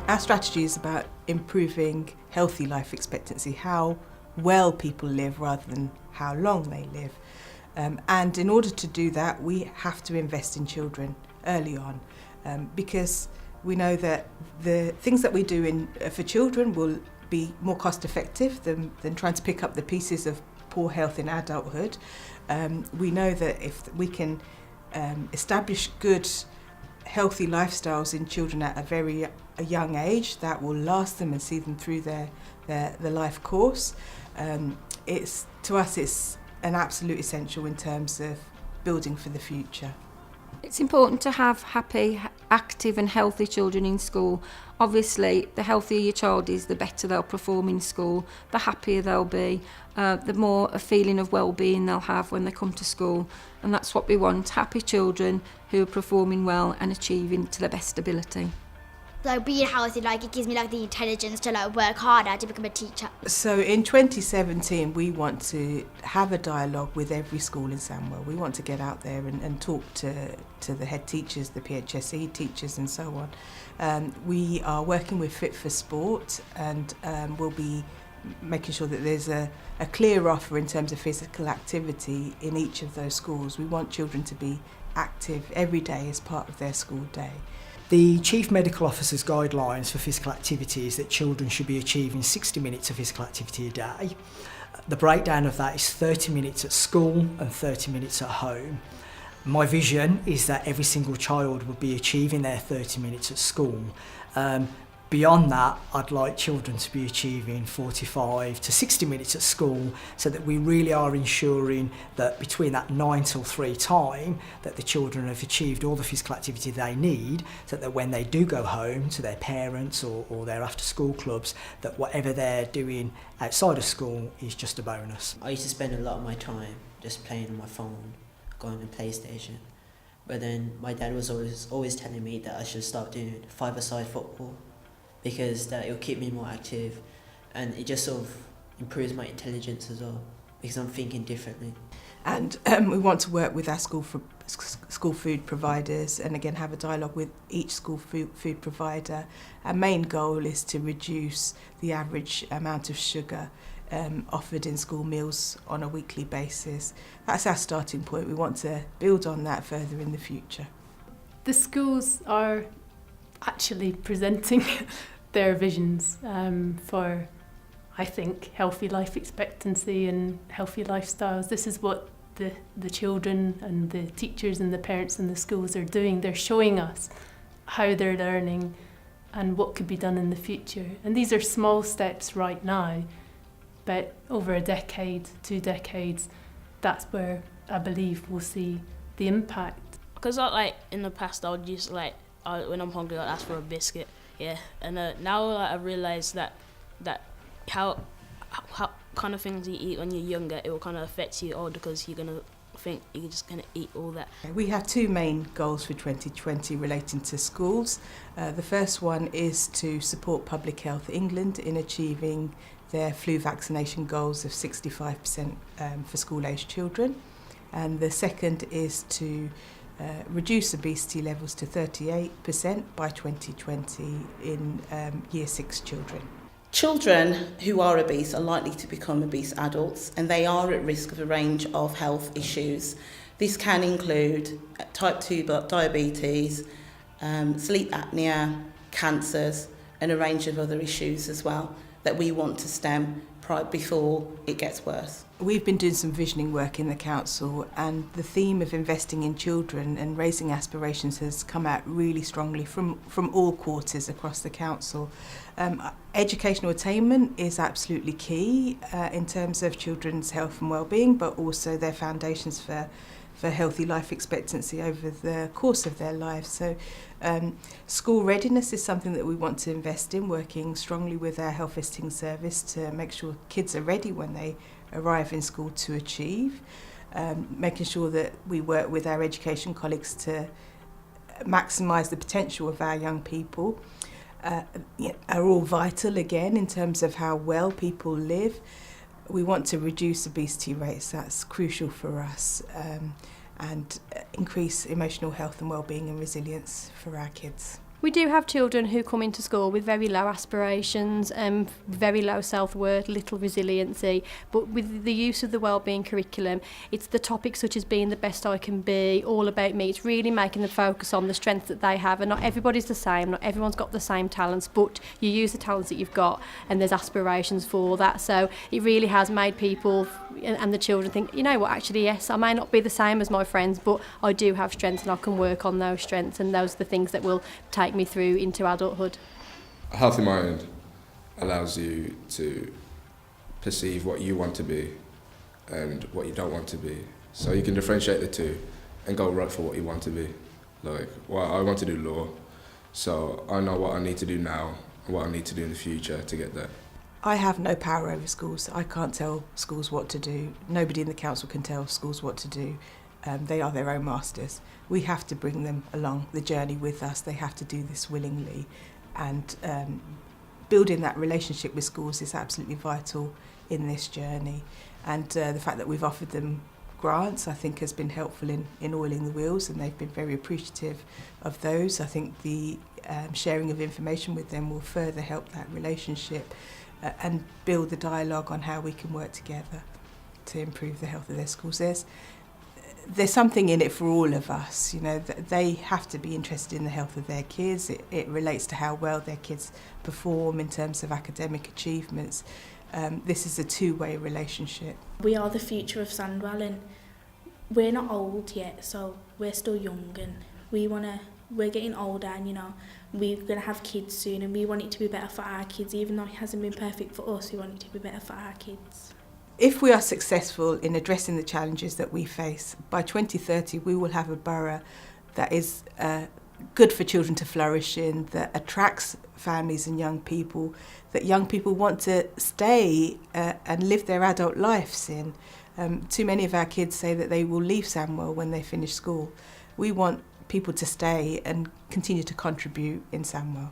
Our strategy is about improving healthy life expectancy, how well people live rather than how long they live. And in order to do that, we have to invest in children early on, because we know that the things that we do for children will be more cost effective than trying to pick up the pieces of poor health in adulthood. We know that if we can establish good, healthy lifestyles in children at a young age, that will last them and see them through their life course. To us, it's an absolute essential in terms of building for the future. It's important to have happy, active and healthy children in school. Obviously, the healthier your child is, the better they'll perform in school, the happier they'll be, the more a feeling of well-being they'll have when they come to school. And that's what we want, happy children who are performing well and achieving to their best ability. Like being healthy, like it gives me like the intelligence to like work harder to become a teacher. So in 2017, we want to have a dialogue with every school in Sandwell. We want to get out there and talk to the head teachers, the PHSE teachers and so on. We are working with Fit for Sport, and we'll be making sure that there's a clear offer in terms of physical activity in each of those schools. We want children to be active every day as part of their school day. The Chief Medical Officer's guidelines for physical activity is that children should be achieving 60 minutes of physical activity a day. The breakdown of that is 30 minutes at school and 30 minutes at home. My vision is that every single child would be achieving their 30 minutes at school. Beyond that, I'd like children to be achieving 45 to 60 minutes at school, so that we really are ensuring that between that 9 till 3 time that the children have achieved all the physical activity they need, so that when they do go home to their parents or their after school clubs, that whatever they're doing outside of school is just a bonus. I used to spend a lot of my time just playing on my phone, going on PlayStation. But then my dad was always telling me that I should start doing five-a-side football, because that it'll keep me more active and it just sort of improves my intelligence as well, because I'm thinking differently. And we want to work with our school food providers, and again have a dialogue with each school food provider. Our main goal is to reduce the average amount of sugar offered in school meals on a weekly basis. That's our starting point. We want to build on that further in the future. The schools are actually presenting their visions for, I think, healthy life expectancy and healthy lifestyles. This is what the children and the teachers and the parents in the schools are doing. They're showing us how they're learning and what could be done in the future. And these are small steps right now, but over a decade, 2 decades, that's where I believe we'll see the impact. Because like in the past, I would just like, when I'm hungry, I'll ask for a biscuit. Yeah, and now I realise that how kind of things you eat when you're younger, it will kind of affect you older, because you're gonna think you're just gonna eat all that. We have 2 main goals for 2020 relating to schools. The first one is to support Public Health England in achieving their flu vaccination goals of 65% for school-aged children, and the second is to reduce obesity levels to 38% by 2020 in Year 6 children. Children who are obese are likely to become obese adults, and they are at risk of a range of health issues. This can include type 2 diabetes, sleep apnea, cancers, and a range of other issues as well that we want to stem before it gets worse. We've been doing some visioning work in the council, and the theme of investing in children and raising aspirations has come out really strongly from all quarters across the council. Educational attainment is absolutely key in terms of children's health and well-being, but also their foundations for healthy life expectancy over the course of their lives. So school readiness is something that we want to invest in, working strongly with our health visiting service to make sure kids are ready when they arrive in school to achieve, making sure that we work with our education colleagues to maximise the potential of our young people, are all vital again in terms of how well people live. We want to reduce obesity rates, that's crucial for us, and increase emotional health and well-being and resilience for our kids. We do have children who come into school with very low aspirations, very low self-worth, little resiliency, but with the use of the wellbeing curriculum, it's the topics such as being the best I can be, all about me. It's really making them focus on the strengths that they have, and not everybody's the same, not everyone's got the same talents, but you use the talents that you've got and there's aspirations for that. So it really has made people and the children think, you know what, actually yes, I may not be the same as my friends, but I do have strengths and I can work on those strengths, and those are the things that will take me through into adulthood. A healthy mind allows you to perceive what you want to be and what you don't want to be. So you can differentiate the two and go right for what you want to be. Like, well, I want to do law, so I know what I need to do now and what I need to do in the future to get there. I have no power over schools. I can't tell schools what to do. Nobody in the council can tell schools what to do. They are their own masters. We have to bring them along the journey with us. They have to do this willingly, and building that relationship with schools is absolutely vital in this journey. And the fact that we've offered them grants, I think, has been helpful in oiling the wheels, and they've been very appreciative of those. I think the sharing of information with them will further help that relationship and build the dialogue on how we can work together to improve the health of their schools. There's something in it for all of us, you know. They have to be interested in the health of their kids. It relates to how well their kids perform in terms of academic achievements. This is a two-way relationship. We are the future of Sandwell, and we're not old yet, so we're still young, and we're getting older, and we're going to have kids soon, and we want it to be better for our kids. Even though it hasn't been perfect for us, we want it to be better for our kids. If we are successful in addressing the challenges that we face, by 2030 we will have a borough that is good for children to flourish in, that attracts families and young people, that young people want to stay and live their adult lives in. Too many of our kids say that they will leave Sandwell when they finish school. We want people to stay and continue to contribute in Sandwell.